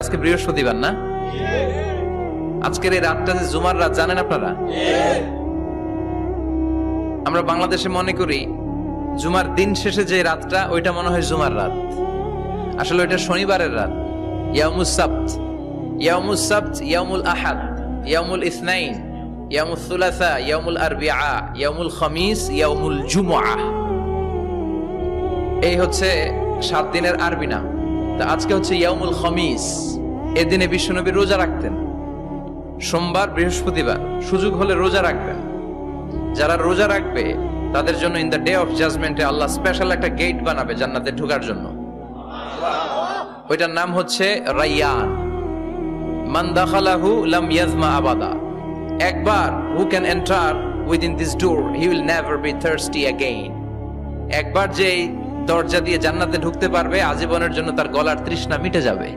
আজকে বৃহস্পতিবার না? আজকের এই রাতটা যে জুমার রাত জানেন আপনারা? আমরা বাংলাদেশে মনে করি জুমার দিন শেষে যে রাতটা ওইটা মনে হয় জুমার রাত, আসলে ওইটা শনিবারের রাত। ইয়াউমুস সাবত, ইয়াউমুস সাবত, ইয়াউমুল আহাদ, ইয়াউমুল ইসনাইন, ইয়াউমুল সুলাসা, ইয়াউমুল আরবিআ, ইয়াউমুল খামিস, ইয়াউমুল জুমআহ। এই হচ্ছে 7 দিনের আরবি নাম। তা আজকে হচ্ছে ইয়াউমুল খামিস। এদিনে বিশ্বনবী রোজা রাখতেন, সোমবার বৃহস্পতিবার সুযোগ হলে রোজা রাখবেন। যারা রোজা রাখবে তাদের জন্য ইন দ্য ডে অফ জাজমেন্টে আল্লাহ স্পেশাল একটা গেট বানাবে জান্নাতে ঢোকার জন্য। ওইটার নাম হচ্ছে রাইয়ান। মান দাখালাহু লাম ইয়াজমা আবাদা। একবার who can enter within this door he will never be thirsty again. একবার যে দরজা দিয়ে জান্নাতে ঢুকতে পারবে আজীবনের জন্য তার গলার তৃষ্ণা মিটে যাবে।